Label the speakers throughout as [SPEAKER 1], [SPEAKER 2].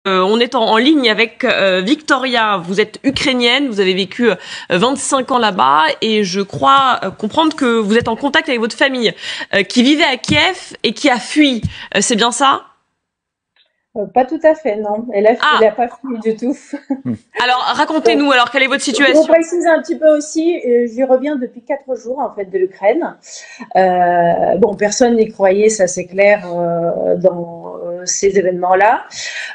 [SPEAKER 1] On est en ligne avec Victoria. Vous êtes ukrainienne, vous avez vécu 25 ans là-bas et je crois comprendre que vous êtes en contact avec votre famille qui vivait à Kiev et qui a fui. C'est bien ça?
[SPEAKER 2] Pas tout à fait, non. Elle a pas fui du tout.
[SPEAKER 1] Alors, racontez-nous, alors, quelle est votre situation?
[SPEAKER 2] Je vous précise un petit peu aussi, j'y reviens depuis 4 jours, en fait, de l'Ukraine. Bon, personne n'y croyait, ça c'est clair, dans ces événements-là.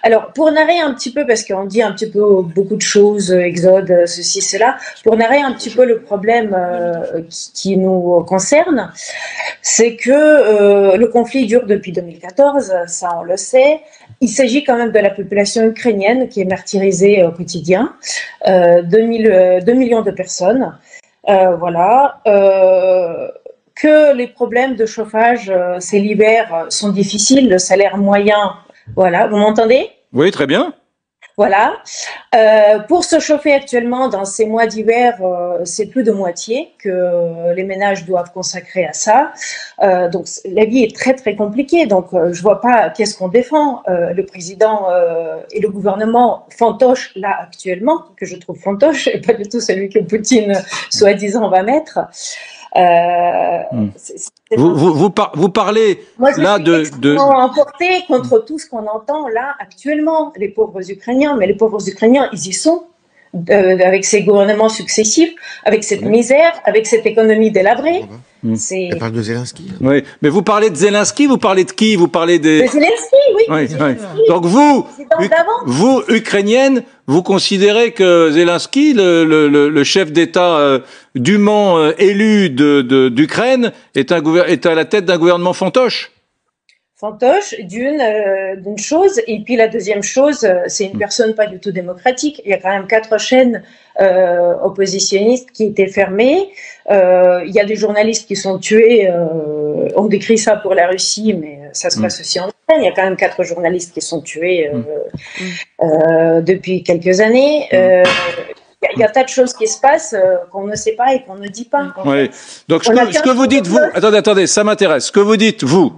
[SPEAKER 2] Alors, pour narrer un petit peu, parce qu'on dit un petit peu beaucoup de choses, exode, ceci, cela, pour narrer un petit peu le problème qui nous concerne, c'est que le conflit dure depuis 2014, ça on le sait. Il s'agit quand même de la population ukrainienne qui est martyrisée au quotidien, 2 millions de personnes, voilà. Que les problèmes de chauffage, c'est l'hiver, sont difficiles, le salaire moyen, voilà, vous m'entendez?
[SPEAKER 3] Oui, très bien.
[SPEAKER 2] Voilà. Pour se chauffer actuellement dans ces mois d'hiver, c'est plus de moitié que les ménages doivent consacrer à ça. Donc la vie est très très compliquée. Donc je vois pas qu'est-ce qu'on défend. Le président et le gouvernement fantoche là actuellement, que je trouve fantoche, et pas du tout celui que Poutine soi-disant va mettre.
[SPEAKER 3] Vous parlez
[SPEAKER 2] moi, je
[SPEAKER 3] là
[SPEAKER 2] suis
[SPEAKER 3] de
[SPEAKER 2] emportée contre tout ce qu'on entend là actuellement, les pauvres Ukrainiens, mais les pauvres Ukrainiens, ils y sont, avec ces gouvernements successifs, avec cette misère, avec cette économie délabrée.
[SPEAKER 4] Elle parle de Zelensky.
[SPEAKER 3] Oui, mais vous parlez de Zelensky, vous parlez de qui? Vous parlez des...
[SPEAKER 2] De Zelensky, oui.
[SPEAKER 3] Oui, oui. Donc vous, Ukrainienne, vous considérez que Zelensky, le chef d'État dûment élu d'Ukraine, est à la tête d'un gouvernement fantoche?
[SPEAKER 2] Fantoche, d'une chose, et puis la deuxième chose, c'est une personne pas du tout démocratique. Il y a quand même 4 chaînes oppositionnistes qui étaient fermées. Il y a des journalistes qui sont tués. On décrit ça pour la Russie, mais ça se passe aussi en Ukraine. Il y a quand même 4 journalistes qui sont tués depuis quelques années. Il y a tas de choses qui se passent qu'on ne sait pas et qu'on ne dit pas.
[SPEAKER 3] Oui. Donc ce que vous dites, vous, attendez, ça m'intéresse. Ce que vous dites, vous,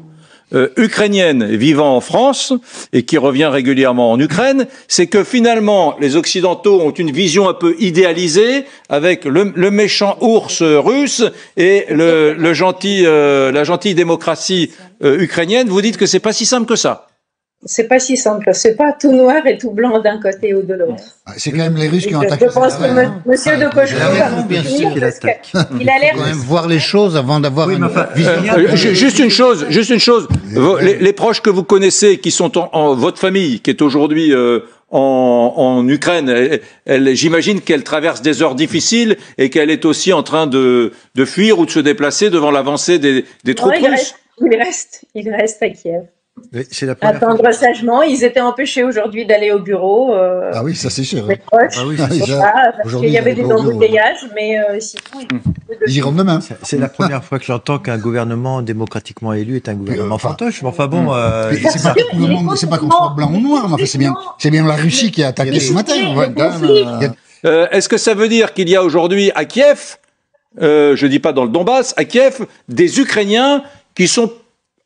[SPEAKER 3] ukrainienne vivant en France et qui revient régulièrement en Ukraine, c'est que finalement les Occidentaux ont une vision un peu idéalisée avec le méchant ours russe et la gentille démocratie ukrainienne. Vous dites que c'est pas si simple que ça.
[SPEAKER 2] C'est pas si simple. C'est pas tout noir et tout blanc d'un côté ou de l'autre.
[SPEAKER 4] C'est quand même les Russes qui ont attaqué.
[SPEAKER 2] Je pense que Monsieur de Cochon il a l'air.
[SPEAKER 4] Quand même voir les choses avant d'avoir une vision.
[SPEAKER 3] Juste une chose. Les proches que vous connaissez, qui sont en votre famille, qui est aujourd'hui en Ukraine, j'imagine qu'elle traverse des heures difficiles et qu'elle est aussi en train de fuir ou de se déplacer devant l'avancée des troupes russes.
[SPEAKER 2] Il reste à Kiev.
[SPEAKER 4] Oui,
[SPEAKER 2] attendre sagement. Ils étaient empêchés aujourd'hui d'aller au bureau.
[SPEAKER 4] Ah oui, ça c'est sûr.
[SPEAKER 2] Parce qu'il y avait des embouteillages, mais sinon...
[SPEAKER 4] Ils iront demain.
[SPEAKER 5] C'est la première fois que j'entends qu'un gouvernement démocratiquement élu est un gouvernement fantoche. Mais enfin bon...
[SPEAKER 4] c'est pas qu'on soit blanc ou noir, mais c'est bien la Russie qui a attaqué ce matin.
[SPEAKER 3] Est-ce que ça veut dire qu'il y a aujourd'hui à Kiev, je dis pas dans le Donbass, à Kiev, des Ukrainiens qui sont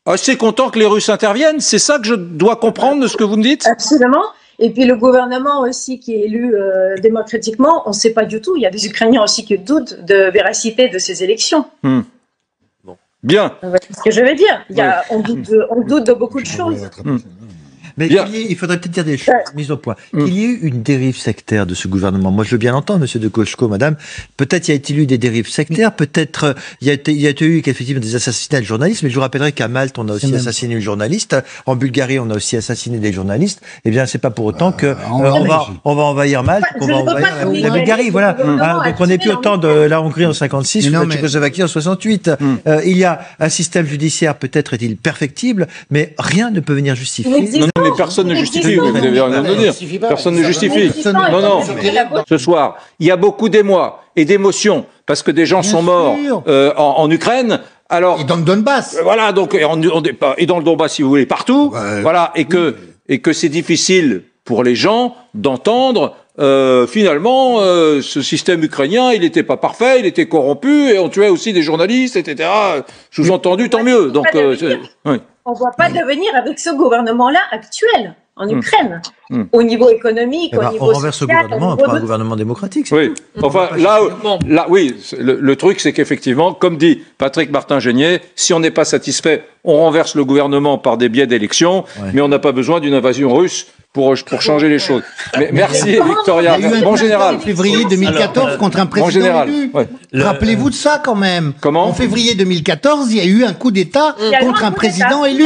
[SPEAKER 3] assez content que les Russes interviennent? C'est ça que je dois comprendre de ce que vous me dites?
[SPEAKER 2] Absolument. Et puis le gouvernement aussi qui est élu démocratiquement, on ne sait pas du tout. Il y a des Ukrainiens aussi qui doutent de véracité de ces élections.
[SPEAKER 3] Bon. Bien.
[SPEAKER 2] C'est ce que je veux dire. On doute de beaucoup de choses.
[SPEAKER 5] Mais il faudrait peut-être dire des choses mises au point. Qu'il y ait eu une dérive sectaire de ce gouvernement. Moi, je veux bien l'entendre, monsieur de Koshko, madame. Peut-être y a-t-il eu des dérives sectaires. Peut-être y a-t-il eu effectivement des assassinats de journalistes. Mais je vous rappellerai qu'à Malte, on a aussi assassiné une journaliste. En Bulgarie, on a aussi assassiné des journalistes. Eh bien, c'est pas pour autant que on va envahir Malte, qu'on va envahir la Bulgarie. Voilà. Donc, on n'est plus au temps de la Hongrie en 56 ou de la Tchécoslovaquie en 68. Il y a un système judiciaire, peut-être est-il perfectible, mais rien ne peut venir justifier.
[SPEAKER 3] Mais personne ne justifie, vous n'avez rien à dire. Personne ne justifie. Non. Ce soir, il y a beaucoup d'émoi et d'émotions parce que des gens sont morts en Ukraine. Alors,
[SPEAKER 4] et dans le Donbass.
[SPEAKER 3] Voilà, donc et dans le Donbass, si vous voulez, partout. Voilà, et que c'est difficile pour les gens d'entendre. Finalement, ce système ukrainien, il n'était pas parfait, il était corrompu, et on tuait aussi des journalistes, etc. Sous-entendu, tant mieux. Donc,
[SPEAKER 2] on ne voit pas devenir avec ce gouvernement-là actuel. en Ukraine, au niveau économique, au niveau
[SPEAKER 5] on renverse
[SPEAKER 2] social,
[SPEAKER 5] le gouvernement, on prend un gouvernement démocratique.
[SPEAKER 3] Oui, enfin là, oui, le truc c'est qu'effectivement, comme dit Patrick Martin-Genier, si on n'est pas satisfait, on renverse le gouvernement par des biais d'élections, mais on n'a pas besoin d'une invasion russe pour changer les choses. Mais merci Victoria.
[SPEAKER 4] Bon général. En février 2014 contre un président élu. Ouais. Rappelez-vous de ça quand même.
[SPEAKER 3] Comment ?
[SPEAKER 4] En février 2014, il y a eu un coup d'État contre un président élu.